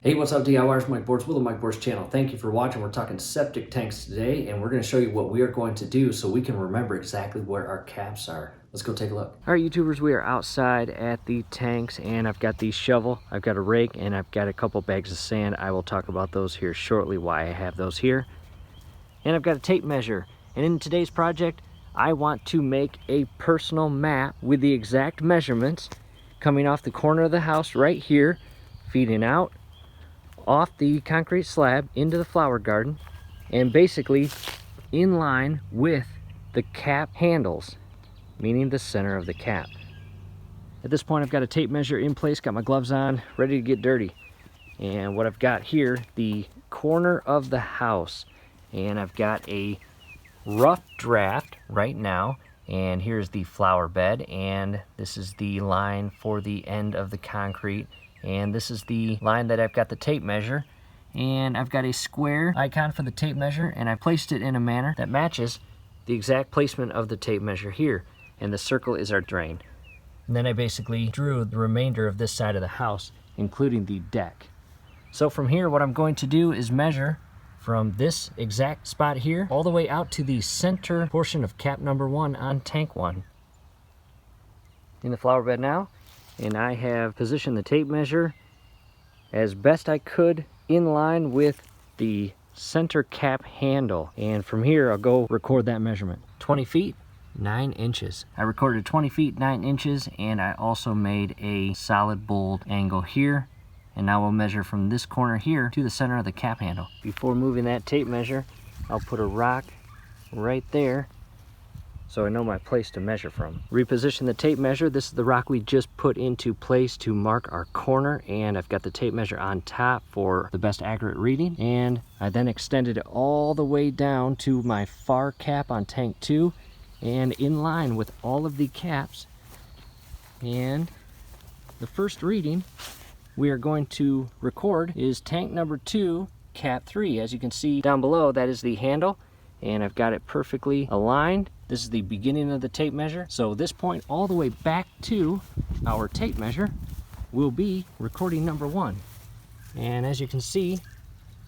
Hey, what's up DIYers, Mike Boards with the Mike Boards channel. Thank you for watching. We're talking septic tanks today, and we're going to show you what we are going to do so we can remember exactly where our caps are. Let's go take a look. All right, YouTubers, we are outside at the tanks, and I've got the shovel, I've got a rake, and I've got a couple bags of sand. I will talk about those here shortly, why I have those here. And I've got a tape measure. And in today's project, I want to make a personal map with the exact measurements coming off the corner of the house right here, feeding out off the concrete slab into the flower garden, and basically in line with the cap handles, meaning the center of the cap. At this point, I've got a tape measure in place, got my gloves on, ready to get dirty. And what I've got here, the corner of the house, and I've got a rough draft right now, and here's the flower bed, and this is the line for the end of the concrete, and this is the line that I've got the tape measure, and I've got a square icon for the tape measure, and I placed it in a manner that matches the exact placement of the tape measure here, and the circle is our drain. And then I basically drew the remainder of this side of the house, including the deck. So from here, what I'm going to do is measure from this exact spot here all the way out to the center portion of cap number 1 on tank 1. In the flower bed now, and I have positioned the tape measure as best I could in line with the center cap handle. And from here, I'll go record that measurement. 20 feet, 9 inches. I recorded 20 feet, 9 inches, and I also made a solid bold angle here. And now we'll measure from this corner here to the center of the cap handle. Before moving that tape measure, I'll put a rock right there so I know my place to measure from. Reposition the tape measure. This is the rock we just put into place to mark our corner, and I've got the tape measure on top for the best accurate reading. And I then extended it all the way down to my far cap on tank 2 and in line with all of the caps. And the first reading we are going to record is tank number 2, cap 3. As you can see down below, that is the handle, and I've got it perfectly aligned. This is the beginning of the tape measure. So this point all the way back to our tape measure will be recording number 1. And as you can see,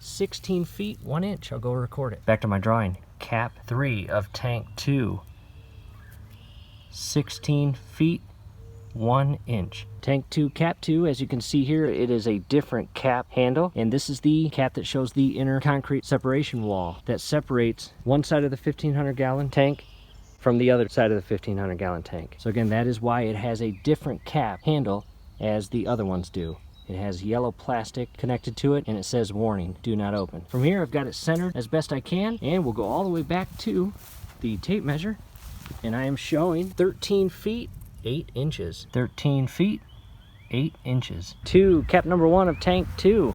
16 feet, 1 inch. I'll go record it. Back to my drawing. Cap 3 of tank 2. 16 feet, 1 inch. Tank 2, cap 2, as you can see here, it is a different cap handle, and this is the cap that shows the inner concrete separation wall that separates one side of the 1,500 gallon tank from the other side of the 1,500 gallon tank. So again, that is why it has a different cap handle as the other ones do. It has yellow plastic connected to it, and it says warning, do not open. From here, I've got it centered as best I can, and we'll go all the way back to the tape measure, and I am showing 13 feet, 8 inches. 13 feet, 8 inches. To cap number 1 of tank 2.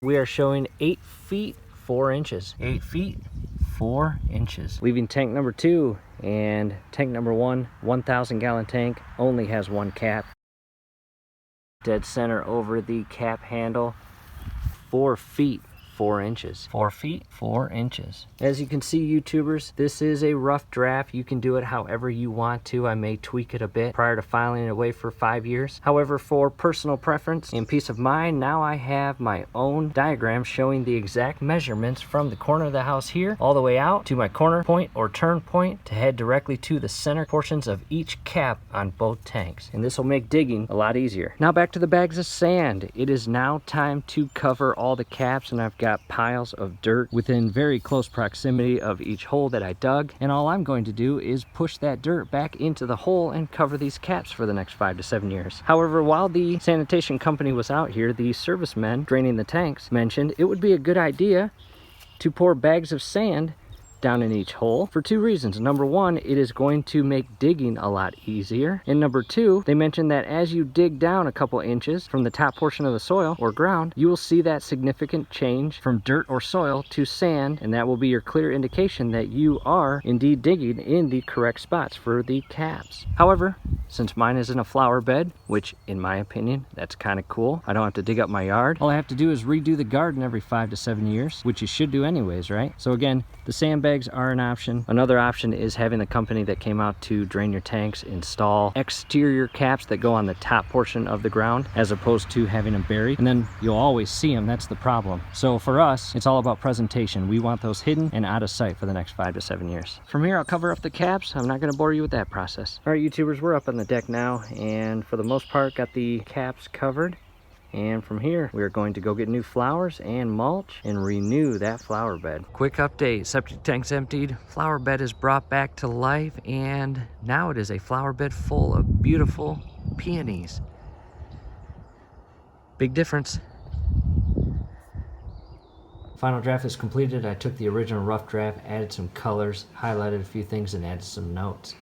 We are showing 8 feet, 4 inches. 8 feet, 4 inches. Leaving tank number 2, and tank number 1, 1,000 gallon tank, only has 1 cap. Dead center over the cap handle, 4 feet, 4 inches. 4 feet, 4 inches. As you can see, YouTubers, this is a rough draft. You can do it however you want to. I may tweak it a bit prior to filing it away for 5 years. However, for personal preference and peace of mind, now I have my own diagram showing the exact measurements from the corner of the house here all the way out to my corner point or turn point to head directly to the center portions of each cap on both tanks. And this will make digging a lot easier. Now back to the bags of sand. It is now time to cover all the caps, and I've got piles of dirt within very close proximity of each hole that I dug, and all I'm going to do is push that dirt back into the hole and cover these caps for the next 5 to 7 years. However, while the sanitation company was out here, the servicemen draining the tanks mentioned it would be a good idea to pour bags of sand down in each hole for 2 reasons. Number 1, it is going to make digging a lot easier. And number 2, they mentioned that as you dig down a couple inches from the top portion of the soil or ground, you will see that significant change from dirt or soil to sand, and that will be your clear indication that you are indeed digging in the correct spots for the caps. However, since mine isn't a flower bed, which in my opinion, that's kind of cool. I don't have to dig up my yard. All I have to do is redo the garden every 5 to 7 years, which you should do anyways, right? So again, the sandbags are an option. Another option is having the company that came out to drain your tanks install exterior caps that go on the top portion of the ground, as opposed to having them buried. And then you'll always see them, that's the problem. So for us, it's all about presentation. We want those hidden and out of sight for the next 5 to 7 years. From here, I'll cover up the caps. I'm not gonna bore you with that process. All right, YouTubers, we're up on the deck now, and for the most part, got the caps covered. And from here, we are going to go get new flowers and mulch and renew that flower bed. Quick update, septic tank's emptied, flower bed is brought back to life, and now it is a flower bed full of beautiful peonies. Big difference. Final draft is completed. I took the original rough draft, added some colors, highlighted a few things, and added some notes.